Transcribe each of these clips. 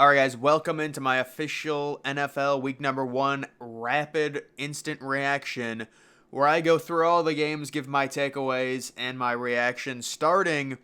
All right, guys, welcome into my official NFL Week Number 1 rapid instant reaction, where I go through all the games, give my takeaways and my reactions, starting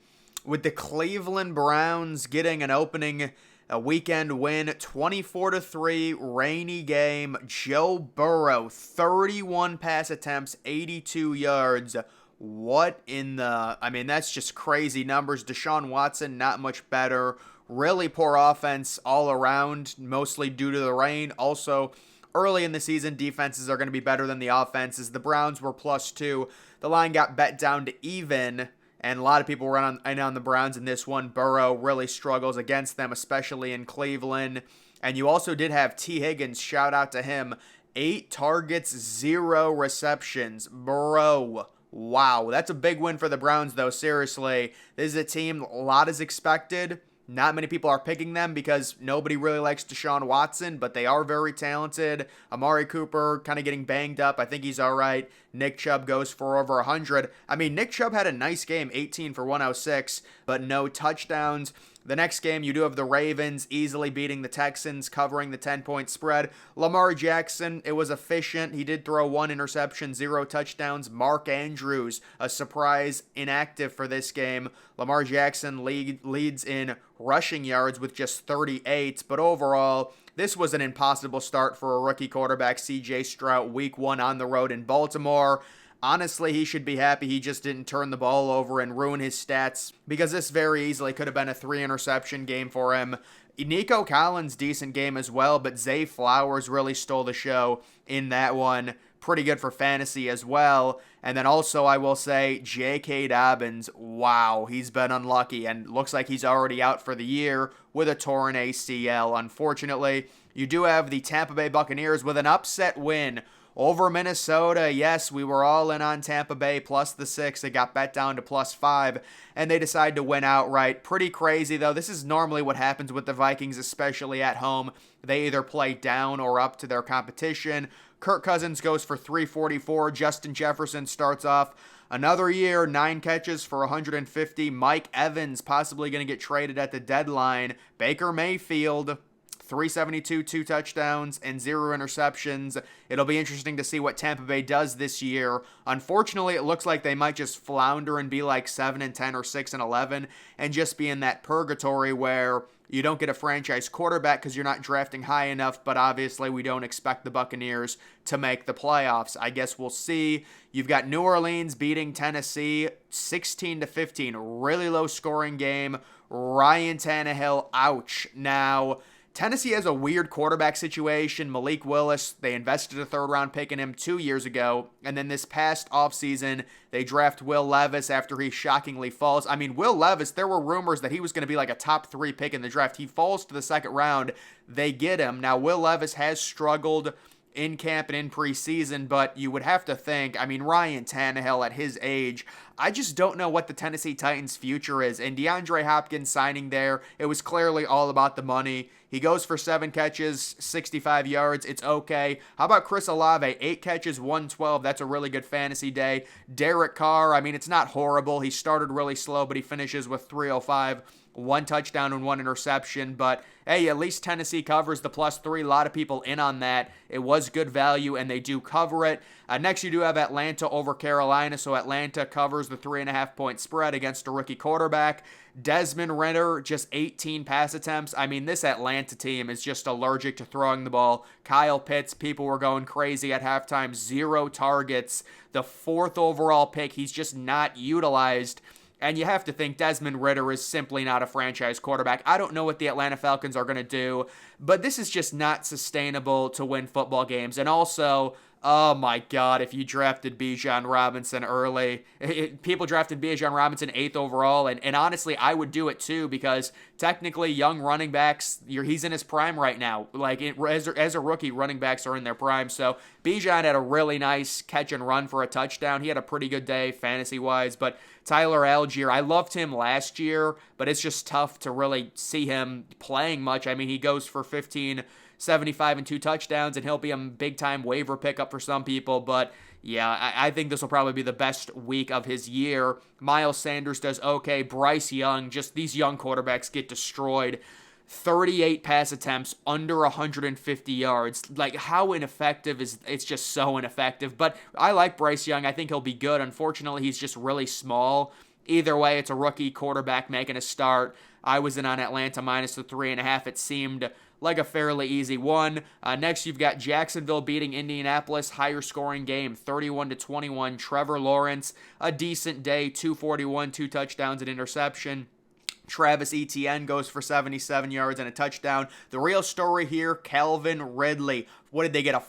with the Cleveland Browns getting an opening a weekend win, 24-3, rainy game. Joe Burrow, 31 pass attempts, 82 yards. What in the... I mean, that's just crazy numbers. Deshaun Watson, not much better. Really poor offense all around, mostly due to the rain. Also, early in the season, defenses are going to be better than the offenses. The Browns were +2. The line got bet down to even, and a lot of people were on the Browns in this one. Burrow really struggles against them, especially in Cleveland. And you also did have T. Higgins, shout out to him, 8 targets, 0 receptions. Bro, wow, that's a big win for the Browns, though, seriously. This is a team, a lot is expected. Not many people are picking them because nobody really likes Deshaun Watson, but they are very talented. Amari Cooper kind of getting banged up. I think he's all right. Nick Chubb goes for over 100. I mean, Nick Chubb had a nice game, 18 for 106, but no touchdowns. The next game, you do have the Ravens easily beating the Texans, covering the 10-point spread. Lamar Jackson, it was efficient. He did throw 1 interception, 0 touchdowns. Mark Andrews, a surprise inactive for this game. Lamar Jackson leads in rushing yards with just 38, but overall, this was an impossible start for a rookie quarterback, C.J. Stroud, week 1 on the road in Baltimore. Honestly, he should be happy he just didn't turn the ball over and ruin his stats, because this very easily could have been a 3-interception game for him. Nico Collins, decent game as well, but Zay Flowers really stole the show in that one. Pretty good for fantasy as well. And then also, I will say, J.K. Dobbins, wow, he's been unlucky and looks like he's already out for the year with a torn ACL. Unfortunately, you do have the Tampa Bay Buccaneers with an upset win over Minnesota. Yes, we were all in on Tampa Bay plus the 6. It got bet down to +5, and they decided to win outright. Pretty crazy, though. This is normally what happens with the Vikings, especially at home. They either play down or up to their competition. Kirk Cousins goes for 344. Justin Jefferson starts off another year, 9 catches for 150. Mike Evans possibly going to get traded at the deadline. Baker Mayfield, 372, 2 touchdowns, and 0 interceptions. It'll be interesting to see what Tampa Bay does this year. Unfortunately, it looks like they might just flounder and be like 7-10 or 6-11 and just be in that purgatory where you don't get a franchise quarterback because you're not drafting high enough, but obviously we don't expect the Buccaneers to make the playoffs. I guess we'll see. You've got New Orleans beating Tennessee 16-15. Really low scoring game. Ryan Tannehill, ouch. Now, Tennessee has a weird quarterback situation. Malik Willis, they invested a 3rd-round pick in him 2 years ago, and then this past offseason, they draft Will Levis after he shockingly falls. I mean, Will Levis, there were rumors that he was going to be like a top 3 pick in the draft. He falls to the 2nd round. They get him. Now, Will Levis has struggled in camp and in preseason, but you would have to think, I mean, Ryan Tannehill at his age, I just don't know what the Tennessee Titans' future is. And DeAndre Hopkins signing there, it was clearly all about the money. He goes for 7 catches, 65 yards. It's okay. How about Chris Olave? 8 catches, 112. That's a really good fantasy day. Derek Carr, I mean, it's not horrible. He started really slow, but he finishes with 305. 1 touchdown and 1 interception, but hey, at least Tennessee covers the +3. A lot of people in on that. It was good value, and they do cover it. Next, you do have Atlanta over Carolina, so Atlanta covers the 3.5-point spread against a rookie quarterback. Desmond Ridder, just 18 pass attempts. I mean, this Atlanta team is just allergic to throwing the ball. Kyle Pitts, people were going crazy at halftime. 0 targets. The 4th overall pick, he's just not utilized. And you have to think Desmond Ridder is simply not a franchise quarterback. I don't know what the Atlanta Falcons are going to do, but this is just not sustainable to win football games. And also, oh my God, if you drafted Bijan Robinson early, people drafted Bijan Robinson 8th overall, and honestly, I would do it too, because technically young running backs, he's in his prime right now. Like, as a rookie, running backs are in their prime. So Bijan had a really nice catch and run for a touchdown. He had a pretty good day fantasy-wise, but Tyler Algier, I loved him last year, but it's just tough to really see him playing much. I mean, he goes for 15-75 and 2 touchdowns, and he'll be a big-time waiver pickup for some people, but yeah, I think this will probably be the best week of his year. Miles Sanders does okay. Bryce Young, just these young quarterbacks get destroyed. 38 pass attempts under 150 yards. Like, how ineffective is it's just so ineffective. But I like Bryce Young. I think he'll be good. Unfortunately, he's just really small. Either way, it's a rookie quarterback making a start. I was in on Atlanta minus the 3.5. It seemed like a fairly easy one. Next, you've got Jacksonville beating Indianapolis. Higher scoring game, 31-21. Trevor Lawrence, a decent day, 241, 2 touchdowns and interception. Travis Etienne goes for 77 yards and a touchdown. The real story here, Calvin Ridley. What did they get?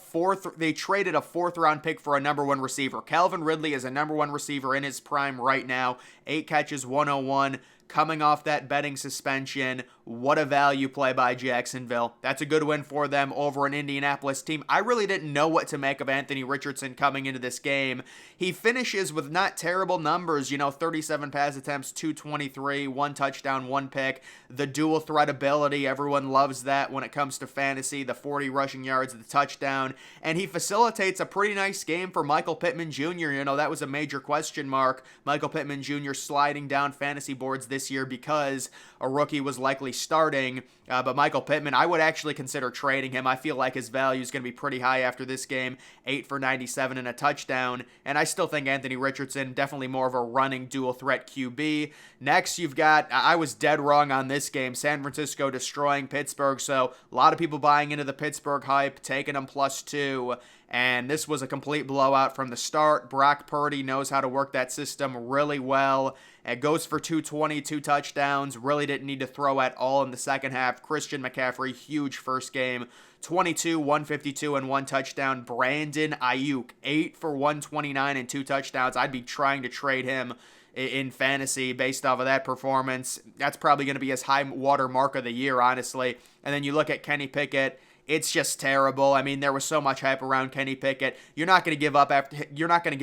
They traded a 4th-round pick for a number 1 receiver. Calvin Ridley is a number 1 receiver in his prime right now. 8 catches, 101. Coming off that betting suspension. What a value play by Jacksonville. That's a good win for them over an Indianapolis team. I really didn't know what to make of Anthony Richardson coming into this game. He finishes with not terrible numbers, 37 pass attempts, 223, 1 touchdown, 1 pick. The dual threat ability, everyone loves that when it comes to fantasy, the 40 rushing yards, the touchdown. And he facilitates a pretty nice game for Michael Pittman Jr. That was a major question mark. Michael Pittman Jr. sliding down fantasy boards this year because a rookie was likely starting. But Michael Pittman, I would actually consider trading him. I feel like his value is going to be pretty high after this game. 8 for 97 and a touchdown. And I still think Anthony Richardson, definitely more of a running dual threat QB. Next, you've got, I was dead wrong on this game, San Francisco destroying Pittsburgh. So a lot of people buying into the Pittsburgh hype, taking them +2. And this was a complete blowout from the start. Brock Purdy knows how to work that system really well. It goes for 220, 2 touchdowns. Really didn't need to throw at all in the second half. Christian McCaffrey, huge first game. 22, 152, and 1 touchdown. Brandon Ayuk, 8 for 129 and 2 touchdowns. I'd be trying to trade him in fantasy based off of that performance. That's probably going to be his high water mark of the year, honestly. And then you look at Kenny Pickett. It's just terrible. I mean, there was so much hype around Kenny Pickett. You're not going to give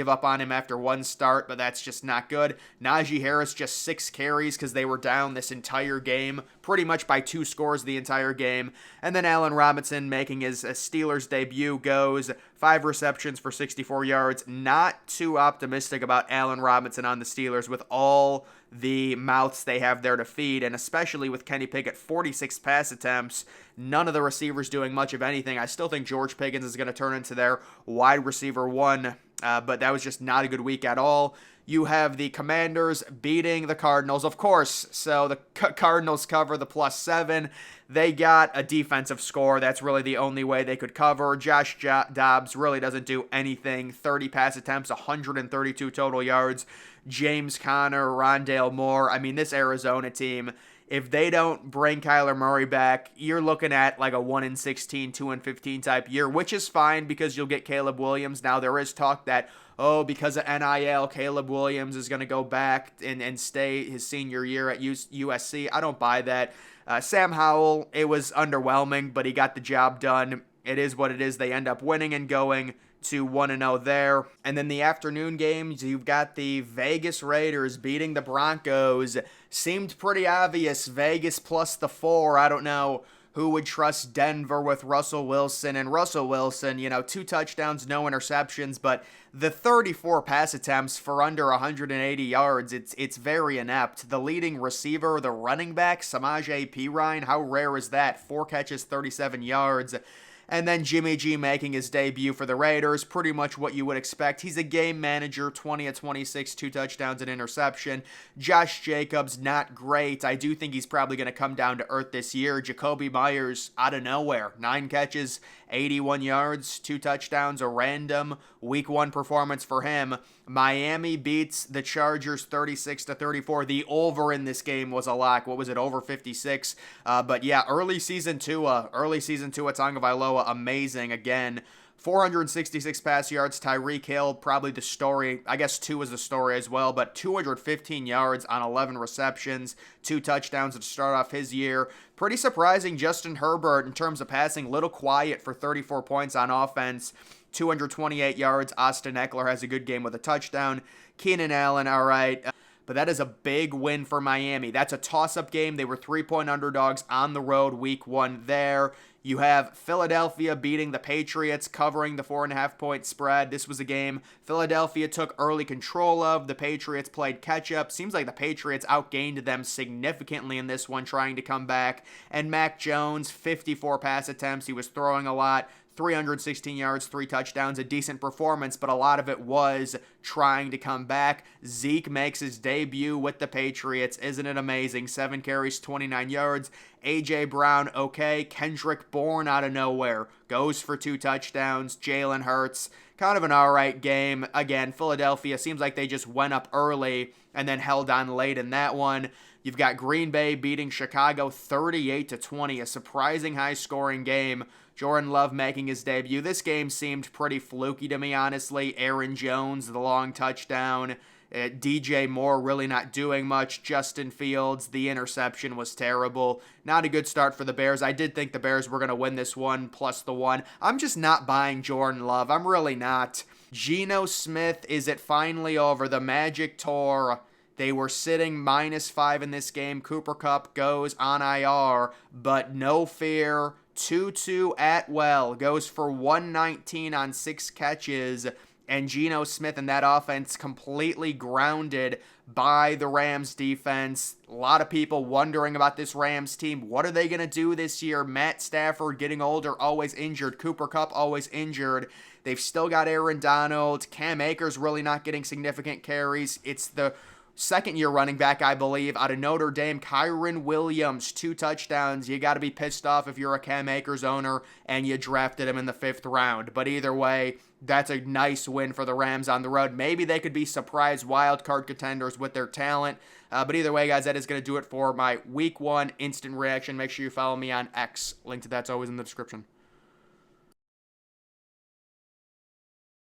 up on him after 1 start, but that's just not good. Najee Harris just 6 carries because they were down this entire game, pretty much by 2 scores the entire game. And then Allen Robinson making his Steelers debut goes 5 receptions for 64 yards. Not too optimistic about Allen Robinson on the Steelers with all the mouths they have there to feed, and especially with Kenny Pickett, 46 pass attempts, none of the receivers doing much of anything. I still think George Pickens is going to turn into their wide receiver 1, but that was just not a good week at all. You have the Commanders beating the Cardinals, of course, so the Cardinals cover the +7. They got a defensive score. That's really the only way they could cover. Josh Dobbs really doesn't do anything. 30 pass attempts, 132 total yards. James Conner, Rondale Moore. I mean, this Arizona team, if they don't bring Kyler Murray back, you're looking at like a 1-16, 2-15 type year, which is fine because you'll get Caleb Williams. Now, there is talk that, because of NIL, Caleb Williams is going to go back and stay his senior year at USC. I don't buy that. Sam Howell, it was underwhelming, but he got the job done. It is what it is. They end up winning and going to 1-0 there. And then the afternoon games, you've got the Vegas Raiders beating the Broncos. Seemed pretty obvious. Vegas +4. I don't know who would trust Denver with Russell Wilson. And Russell Wilson, 2 touchdowns, no interceptions, but the 34 pass attempts for under 180 yards, it's very inept. The leading receiver, the running back, Samaje Perine, how rare is that? 4 catches, 37 yards. And then Jimmy G making his debut for the Raiders, pretty much what you would expect. He's a game manager, 20 of 26, 2 touchdowns and interception. Josh Jacobs, not great. I do think he's probably going to come down to earth this year. Jacoby Myers, out of nowhere, 9 catches, 81 yards, 2 touchdowns, a random week 1 performance for him. Miami beats the Chargers 36-34. The over in this game was a lock. What was it, over 56? But yeah, early season Tua Tagovailoa, amazing again. 466 pass yards. Tyreek Hill, probably the story. I guess 2 is the story as well, but 215 yards on 11 receptions, 2 touchdowns to start off his year. Pretty surprising, Justin Herbert, in terms of passing, little quiet for 34 points on offense. 228 yards. Austin Eckler has a good game with a touchdown. Keenan Allen, all right. but that is a big win for Miami. That's a toss-up game. They were 3-point underdogs on the road week 1 there. You have Philadelphia beating the Patriots, covering the 4.5-point spread. This was a game Philadelphia took early control of. The Patriots played catch-up. Seems like the Patriots outgained them significantly in this one, trying to come back. And Mac Jones, 54 pass attempts. He was throwing a lot. 316 yards, 3 touchdowns, a decent performance, but a lot of it was trying to come back. Zeke makes his debut with the Patriots. Isn't it amazing? 7 carries, 29 yards. A.J. Brown, okay. Kendrick Bourne out of nowhere goes for 2 touchdowns. Jalen Hurts, kind of an all right game. Again, Philadelphia seems like they just went up early and then held on late in that one. You've got Green Bay beating Chicago 38-20, a surprising high-scoring game. Jordan Love making his debut. This game seemed pretty fluky to me, honestly. Aaron Jones, the long touchdown. DJ Moore really not doing much. Justin Fields, the interception was terrible. Not a good start for the Bears. I did think the Bears were going to win this one, plus the 1. I'm just not buying Jordan Love. I'm really not. Geno Smith, is it finally over? The Magic Tour. They were sitting -5 in this game. Cooper Kupp goes on IR, but no fear. Tutu Atwell goes for 119 on 6 catches, and Geno Smith and that offense completely grounded by the Rams defense. A lot of people wondering about this Rams team. What are they going to do this year? Matt Stafford getting older, always injured. Cooper Kupp always injured. They've still got Aaron Donald. Cam Akers really not getting significant carries. It's the second-year running back, I believe, out of Notre Dame, Kyron Williams, 2 touchdowns. You got to be pissed off if you're a Cam Akers owner and you drafted him in the 5th round. But either way, that's a nice win for the Rams on the road. Maybe they could be surprise wildcard contenders with their talent. But either way, guys, that is going to do it for my Week 1 instant reaction. Make sure you follow me on X. Link to that's always in the description.